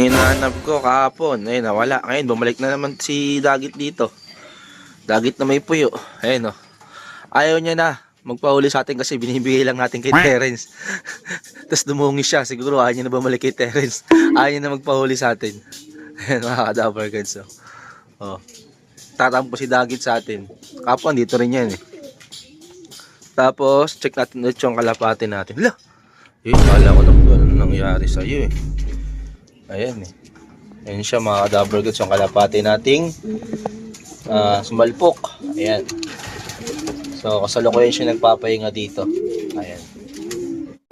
Hinahanap ko kahapon, ayun nawala. Ngayon bumalik na naman si Dagit dito. Dagit na may puyo. Ayun oh. Ayaw niya na magpahuli sa atin kasi binibigay lang natin kay Terence. Tapos dumungis siya, siguro ayaw niya na bumalik kay Terence. Ayaw niya na magpahuli sa atin. Ayun mga ka-Dabber Gods oh. Oh. Tatampo si Dagit sa atin. Kapon dito rin yan eh. Tapos check natin ulit yung kalapati natin. Hala. Yun, kala ko na gano'n nangyari sa'yo eh. Ayan eh. Ayan siya mga ka-Dabber Gods, yung kalapati nating sumalpok. Ayan. So kasalukuyan siya nagpapahinga dito. Ayan.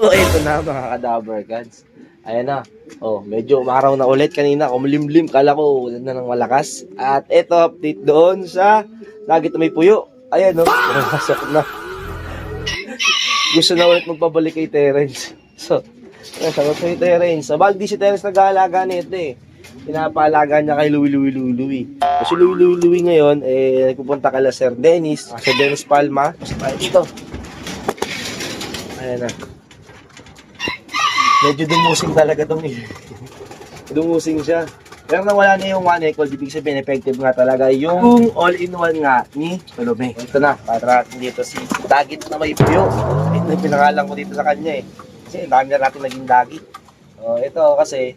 So ito na mga ka-Dabber Gods. Ayan na. Oh, medyo umaraw na ulit kanina. Kumulimlim. Kala ko ulan na ng malakas. At ito update doon sa Dagit na may puyo. Ayan no. Pinapasok na. Gusto na ulit magpabalik kay Terence. So, sagot kay Terence. So, bag di si Terence nag-aalaga nito eh. Pinapaalaga niya kay Louie. Kasi Louie ngayon, nagpupunta kala Sir Dennis. Sir Dennis Palma. Kasi tayo dito. Ayan na. Medyo dumusing talaga itong dumusing siya. Pero nawala na yung one equal, ibig sabihin effective nga talaga yung all-in-one nga ni Palome. Ito na, para natin dito si Dagit na may puyo. Ito yung pinangalan ko dito sa kanya eh. Kasi dami na natin naging Dagit. Ito kasi,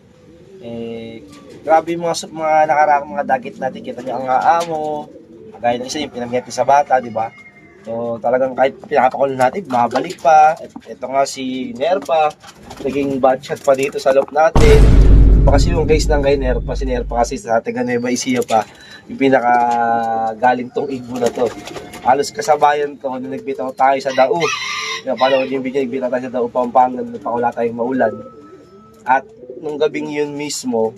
grabe yung mga nakarang mga Dagit natin. Kita niyo ang aamo. Gaya ng isa yung pinamiyati sa bata, di ba? So talagang kahit pinakapakulo natin, mabalik pa. Ito nga si Nerpa, naging bad shot pa dito sa loob natin. Kasi yung case ng kay Nerpa, si Nerpa kasi sa Taga Nueva Ecija pa, yung pinakagaling tong igbo na to. Halos kasabayan to, nung nagbitaw tayo sa Dao. Napanood yung video, nagbitaw tayo sa Dao, Pampanga, napakula tayong maulan. At nung gabing yun mismo,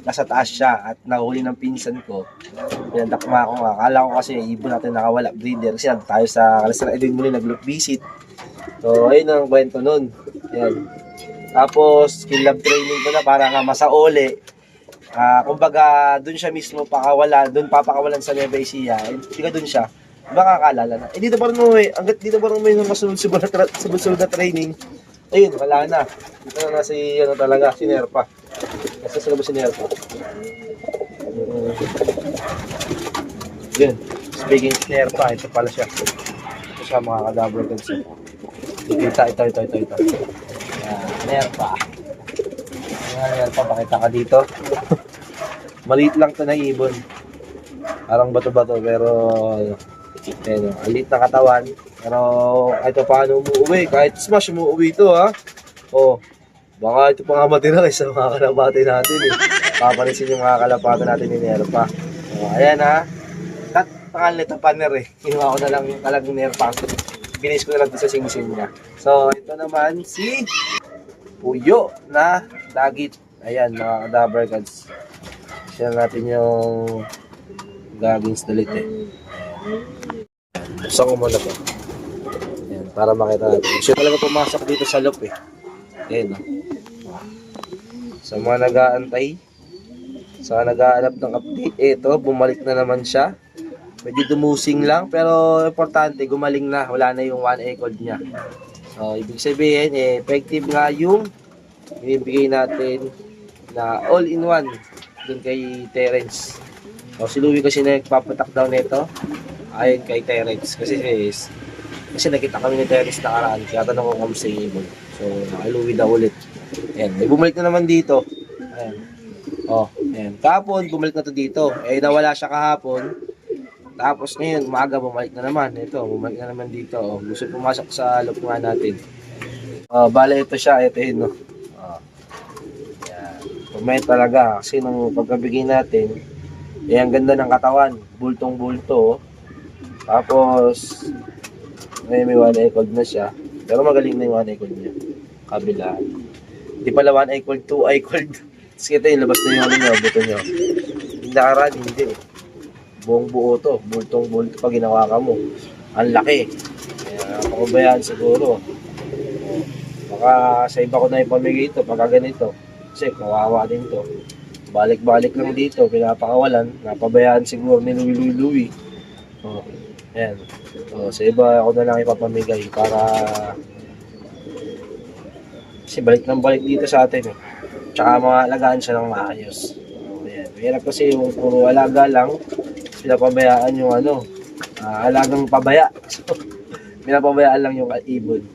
nasa taas siya at nahuli ng pinsan ko. Pinandakma ko nga. Akala ko kasi ibon natin nakawala, breeder. Kasi tayo sa Kalasara Edwin muli nag-look visit. So, ayun ang kwento nun. Yan. Tapos, skill-lab training ko na para nga masauli. Kumbaga, dun siya mismo pakawala, dun papakawalan sa Nueva Ecija. Tiga dun siya, makakaalala na. Dito pa rin mo hanggat dito pa rin mo yung masunod na training. Ayun, wala na. Dito na si, talaga, si Nerpa. Nasa sila ba si Nerpa? Yun, speaking of Nerpa, ito pala siya. Ito siya mga ka-Dabber Gods. Ito. Nerpa. Nerpa, pakita ka dito. Maliit lang to na ibon. Parang bato-bato, pero ayun, maliit na katawan. Pero kahit paano umuwi, kahit smash umuwi ito ha. Baka ito pa nga matira kaysa mga kalapate natin eh. Papanisin yung mga kalapate natin ni Nerpa. Ayan ha. Takal nito paner eh. Kinuha ko na lang yung talagang Nerpa. Binis ko na lang ito sa sing-sing niya. So ito naman si puyo na Dagit. Ayan mga ka-Dabber Gods. Share natin yung gagawin sa dalit eh. Gusto ko muna po. Ayan, para makita natin. Gusto talaga pumasok dito sa loop eh. Ayan o. Sa mga nag-aantay, sa nag-aanap ng update, ito, bumalik na naman siya. Medyo dumusing lang, pero importante, gumaling na. Wala na yung one equal niya. So, ibig sabihin, effective nga yung binibigay natin na all-in-one dun kay Terence. So, si Louie kasi nagpapatak daw nito ayon kay Terence. Kasi nakita kami ni Terence nakaraan. Kaya tanong ko kung sa ibon. So, kay Louie daw ulit. Ayan, may bumalik na naman dito. Ayan. Ayan. Kahapon, bumalik na to dito. Nawala siya kahapon. Tapos ngayon, umaga bumalik na naman. Ito, bumalik na naman dito. Gusto pumasok sa loob nga natin. Bale, ito siya. Ito yun, no? Yan. Pumayat talaga. Kasi nung pagkabigay natin, ang ganda ng katawan. Bultong-bulto. Tapos, may one equal na siya. Pero magaling na yung one equal niya. Kabila. Hindi pala one equal, two equal. Tapos ito yung labas na yung buto nyo. Hindi nakaraan, hindi eh. Buong buo to, bultong-bulto pag ginawa ka mo. Ang laki. Kaya pakubayaan siguro. Baka sa iba ko na ipamigay ito pagka ganito. Kasi kawawa din to. Balik-balik lang dito, pinapakawalan. Napabayaan siguro ni Louie. Ayan. Sa iba ako na lang ipapamigay para kasi balik ng balik dito sa atin eh. Tsaka maalagaan siya ng maayos. Ayan. Mahirap kasi yung puro alaga lang, pinapabayaan yung alagang pabaya. So, pinapabayaan lang yung ibon.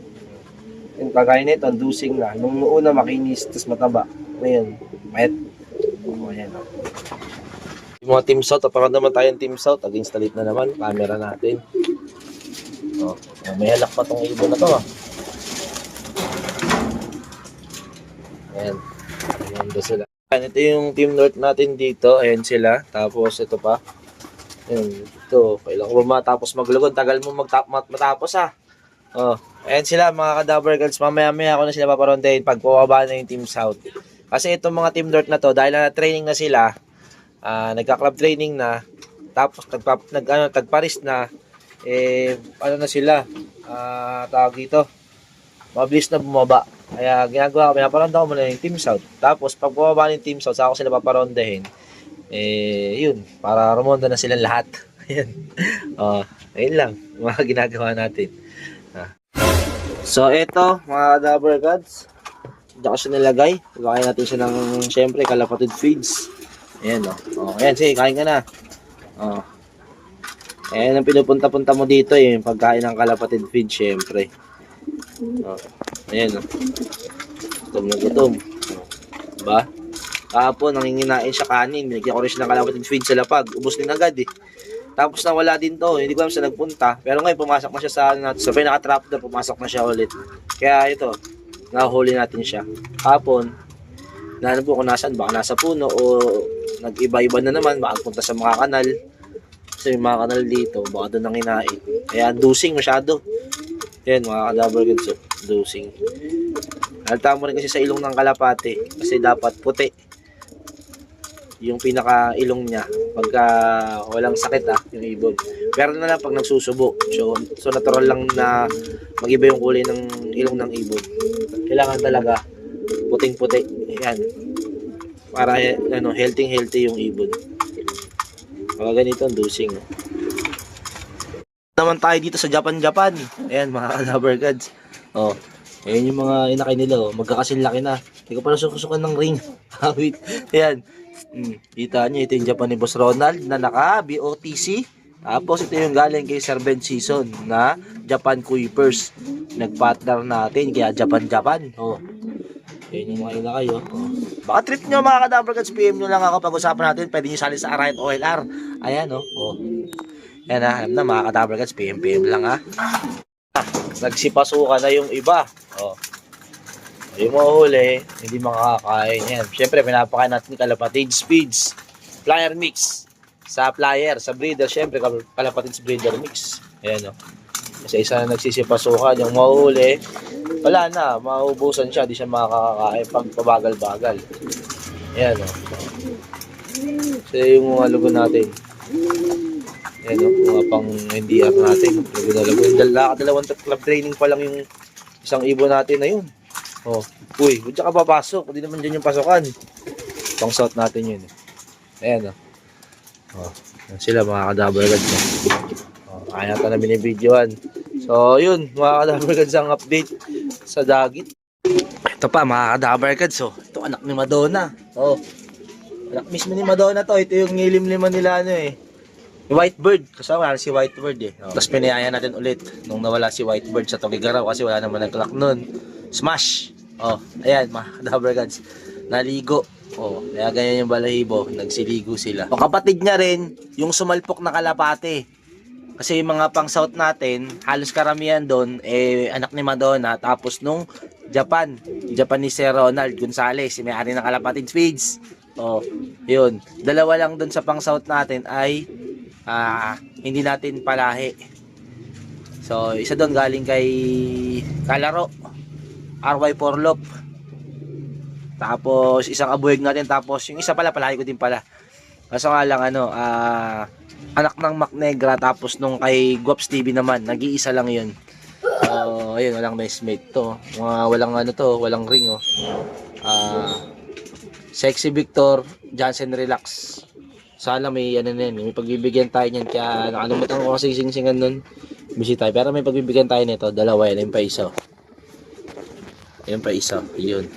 Yung kagaya nito, ang dusing na. Nung una makinis, tapos mataba. Ngayon, mayat. Ayan. Yung mga Team South, aparan naman tayong Team South.Ag-installate na naman, camera natin. May halak pa tong ibon na to. Ayan. Ayan doon sila. Ito yung Team North natin dito. Ayan sila. Tapos ito pa. Ayan. Ito. Kailangan ko matapos maglugod. Tagal mo matapos ayan sila mga ka-Dabber Girls. Mamaya-maya ako na sila paparondahin pag pababa na yung Team South. Kasi itong mga Team North na to, dahil na-training na sila, nagka-club training na, tapos tagparis na, na sila, tawag dito, mabilis na bumaba. Kaya ginagawa ko, pinaparonda ko muna yung Team South. Tapos pag bumaba ng Team South, saka ko sila paparondahin, yun, para rumonda na silang lahat. Ayan. Ayun lang, mga ginagawa natin. So, ito, mga Dabber Gods. Diyan ko siya nilagay. Lagay natin siya ng, syempre, kalapatid feeds. Ayan, ayan, sige, kain ka na. Ayan ang pinupunta-punta mo dito, yung pagkain ng kalapatid feed, syempre. Ayan, gutom na gutom. Diba? Kahapon, nanginginain siya kanin. Binigyan ko rin siya ng kalapatid feed sa lapag. Ubus din agad Tapos nawala din to. Hindi ko alam saan nagpunta. Pero ngayon, pumasok na siya sa pinaka-trapdoor. Pumasok na siya ulit. Kaya ito, nahuli natin siya. Hapon, nahanap ko kung nasaan. Baka nasa puno o nag-iba-iba na naman. Baka punta sa mga kanal. Kasi yung mga kanal dito, baka doon nang hinain. Kaya dusing masyado. Yan, mga ka-Dabber Goods. Dusing. Halata mo rin kasi sa ilong ng kalapate. Kasi dapat puti yung pinaka-ilong niya pagka walang sakit yung ibon. Pero na lang pag nagsusubo. So natural lang na mag-iba yung kulay ng ilong ng ibon. Kailangan talaga puting-puti. Yan. Para healthy yung ibon. Pag ganito ang dusing. Naman tayo dito sa Japan. Ayan mga ka-Dabber Gods. Ayan yung mga inakay nila. Magkakasinlaki na. Hindi ko pala susukan ng ring. Wait. Ayan. Kita nyo, ito yung Japan ni Boss Ronald na naka BOTC. Tapos ito yung galing kay Sir Ben Season na Japan Kuipers. Nagpartner natin kaya Japan. Yan yung mga inakay Baka trip nyo mga ka-Dabber Gods, PM nyo lang ako pag-usapan natin. Pwede nyo sali sa Riot OLR. Ayan Yan alam na mga ka-Dabber Gods, PM lang Nagsipasukan na yung iba. Yung mahuli, hindi makakain yan. Siyempre, pinapakain natin kalapatids feeds. Flyer mix. Sa flyer, sa breeder, siyempre, kalapatids breeder mix. Ayan Kasi isa na nagsisipasukan, yung mahuli, wala na, maubusan siya, di siya makakain pag pabagal-bagal. Ayan So, yung mga lugo natin. Ayan mga pang NDR natin. Dalawang club training pa lang yung isang ibon natin na yun. Uy, huwag ka papasok. Hindi naman dyan yung pasukan. Pang South natin yun. Ayan yan sila mga ka-Dabber Gods kaya ito na binibidyoan. So yun mga ka-Dabber Gods ang update sa dagit. Ito pa mga ka-Dabber Gods ito anak ni Madonna. Anak mismo ni Madonna to. Ito yung ngilim-liman nila Whitebird. Kasama si Whitebird Tapos pinayaya natin ulit nung nawala si Whitebird sa Tugigaraw kasi wala naman nag-clock nun. Smash! Ayan mga ka-Dabber Gods. Naligo. Kaya ganyan yung balahibo. Nagsiligo sila. Kapatid niya rin, yung sumalpok na kalapate. Kasi yung mga pang South natin, halos karamihan doon, anak ni Madonna. Tapos nung Japan ni Sir Ronald Gonzales, may-ari ng kalapatid feeds. Yun. Dalawa lang doon sa pang South natin ay hindi natin palahi. So, isa doon galing kay Kalaro. RY Porlop. Tapos isang abueg natin, tapos yung isa pala palahi ko din pala. Kaso nga lang anak ng Mac Negra, tapos nung kay Guaps TV naman, nag-iisa lang 'yun. Ayun, walang messmate to. Walang walang ring Sexy Victor, Johnson Relax. Sana may may pagbibigyan tayo niyan, kaya nakalimutan ko kasi sing-singan nun. Busy tayo, pero may pagbibigyan tayo nito, dalawa yan, yung pa isa. Yun.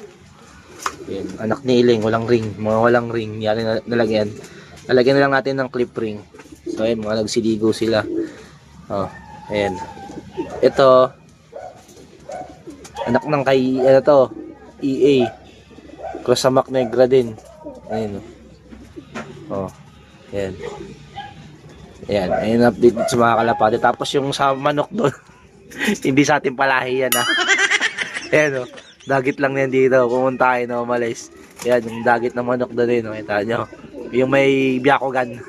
Yan, anak ni Iling, walang ring, mga walang ring, yan na nalagyan. Lalagyan na lang natin ng clip ring. So ayun, mga nagsiligo sila. Oh, ayan. Ito, anak ng kay, ano to, EA. Cross sa Mac Negra din. Ayun. Oh, ayan. Ayan, ayun update sa mga kalapate. Tapos yung sa manok doon, hindi sa ating palahi yan ha. Ayan o, dagit lang yan dito. Pumunta tayo na umalis. Ayan, yung dagit na manok doon eh. Nakita nyo. Yung may biyakogan.